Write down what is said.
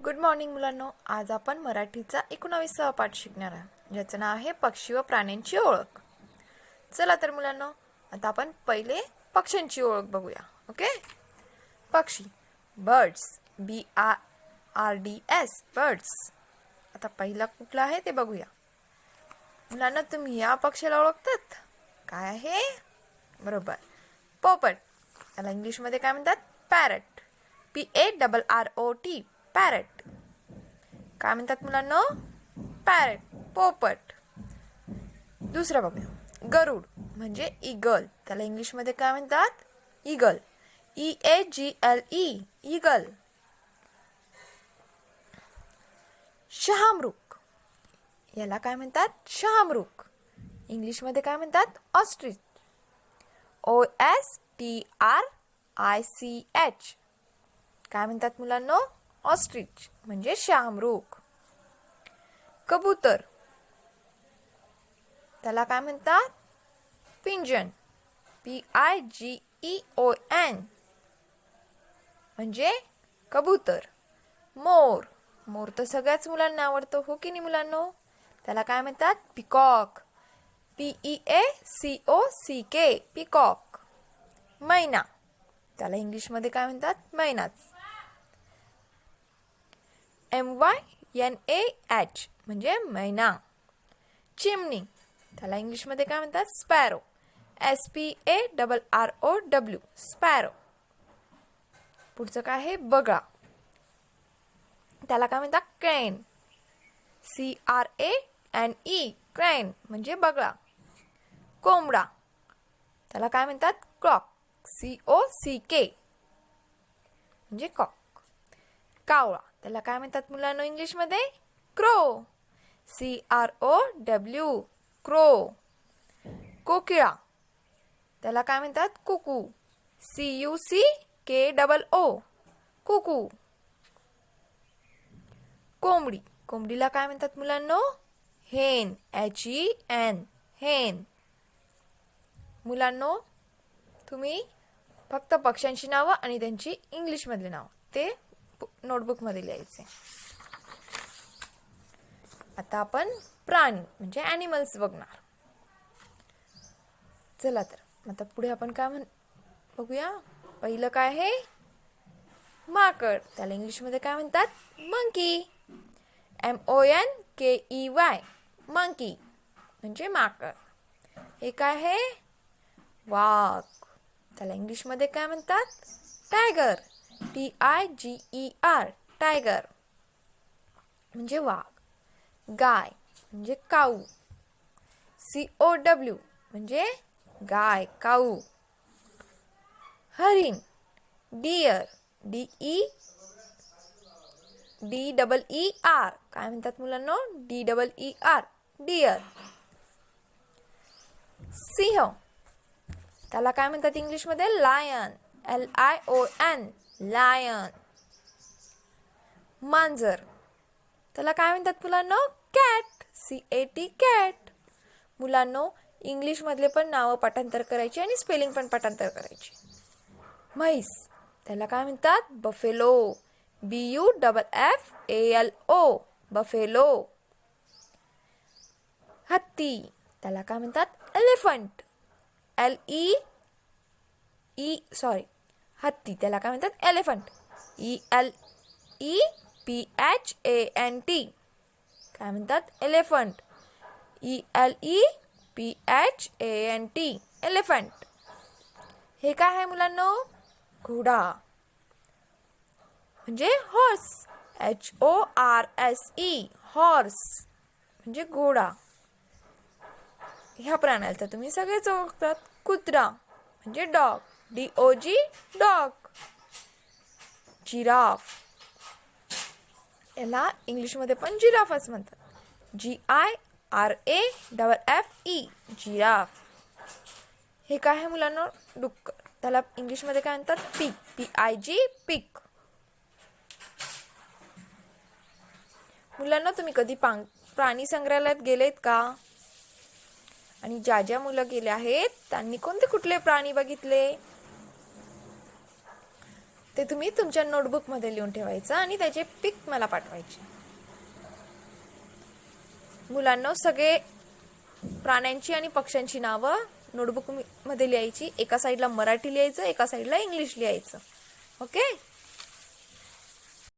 Good morning मुलांनो. आज आपण मराठीचा 19वा पाठ शिकणार आहोत, ज्याचं नाव आहे पक्षी व प्राण्यांची ओळख. चला तर मुलांनो, आता आपण पहिले पक्ष्यांची ओळख बघूया. ओके. पक्षी, बर्ड्स, BIRDS, बर्ड्स. आता पहिला कुठला आहे ते बघूया. मुलांना तुम्ही या पक्षाला ओळखतात? काय आहे? बरोबर, पोपट. त्याला इंग्लिशमध्ये काय म्हणतात? पॅरट. PARROT, parrot. काय म्हणतात मुलांनो? पॅरट, पोपट. दुसरा बघूया, गरुड म्हणजे ईगल. त्याला इंग्लिशमध्ये काय म्हणतात? ईगल. EAGLE, eagle. शहामृग, याला काय म्हणतात? शहामृग. इंग्लिशमध्ये काय म्हणतात? ऑस्ट्रिच. OSTRICH, काय म्हणतात मुलांनो? ऑस्ट्रिच म्हणजे शहामृग. कबूतर, त्याला काय म्हणतात? पिंजन. PIGEON म्हणजे कबूतर. मोर, मोर तर सगळ्याच मुलांना आवडतो, हो की नाही मुलांनो? त्याला काय म्हणतात? पिकॉक. PEACOCK, peacock. मैना, त्याला इंग्लिशमध्ये काय म्हणतात? मैनाच. MYNAH म्हणजे मैना. चिमणी, त्याला इंग्लिशमध्ये काय म्हणतात? स्पॅरो. SPARROW, sparrow. पुढचं काय आहे? बगळा. त्याला काय म्हणतात? क्रेन. CRANE, क्रेन म्हणजे बगळा. कोंबडा, त्याला काय म्हणतात? क्लॉक. COCK म्हणजे कॉक. कावळा, त्याला काय म्हणतात मुलांनो इंग्लिशमध्ये? क्रो. CROW, crow. कोकिळा, त्याला काय म्हणतात? कुकू. CUCKOO, कुकू. कोंबडी, कोंबडीला काय म्हणतात मुलांनो? हेन. HEN, हेन. मुलांनो, तुम्ही फक्त पक्ष्यांची नावं आणि त्यांची इंग्लिशमधली नावं ते नोटबुकमध्ये लिहायचे. आता आपण प्राणी म्हणजे ॲनिमल्स बघणार. चला तर आता पुढे आपण काय बघूया. पहिलं काय आहे? माकड. त्याला इंग्लिशमध्ये काय म्हणतात? मंकी. MONKEY, मंकी म्हणजे माकड. हे काय आहे? वाघ. त्याला इंग्लिशमध्ये काय म्हणतात? टायगर. TIGER, टायगर म्हणजे वाघ. गाय म्हणजे काऊ. COW म्हणजे गाय, काऊ. हरिण, डिअर. DEER, काय म्हणतात मुलांनो? DEER, dear. सिंह, त्याला काय म्हणतात इंग्लिशमध्ये? लायन. LION, lion. मांजर, त्याला काय म्हणतात मुलांनो? कॅट. CAT, cat. मुलांनो, इंग्लिशमधले पण नावं पाठांतर करायची आणि स्पेलिंग पण पाठांतर करायची. म्हैस, त्याला काय म्हणतात? बफेलो. BUFFALO, buffalo. हत्ती, त्याला काय म्हणतात? एलिफंट. हत्ती, त्याला काय म्हणतात? एलिफंट. ELEPHANT, काय म्हणतात? एलिफंट. ELEPHANT, elephant. हे काय आहे मुलांनो? घोडा म्हणजे हॉर्स. HORSE, हॉर्स म्हणजे घोडा. ह्या प्राण्याला तर तुम्ही सगळेच ओळखतात. कुत्रा म्हणजे डॉग. DOG, dog. जिराफ, याला इंग्लिशमध्ये पण जिराफच म्हणतात. GIRAFFE, giraffe. हे काय आहे मुलांना? डुक्कर. त्याला इंग्लिशमध्ये काय म्हणतात? पिग. PIG, pig. मुलांना, तुम्ही कधी प्राणी संग्रहालयात गेलेत का? आणि ज्या ज्या मुलं गेले आहेत त्यांनी कुठले प्राणी बघितले ते तुम्ही तुमच्या नोटबुकमध्ये लिहून ठेवायचं आणि त्याचे पिक मला पाठवायचे. मुलांना सगळे प्राण्यांची आणि पक्ष्यांची नावं नोटबुकमध्ये लिहायची. एका साईडला मराठी लिहायचं, एका साईडला इंग्लिश लिहायचं. ओके.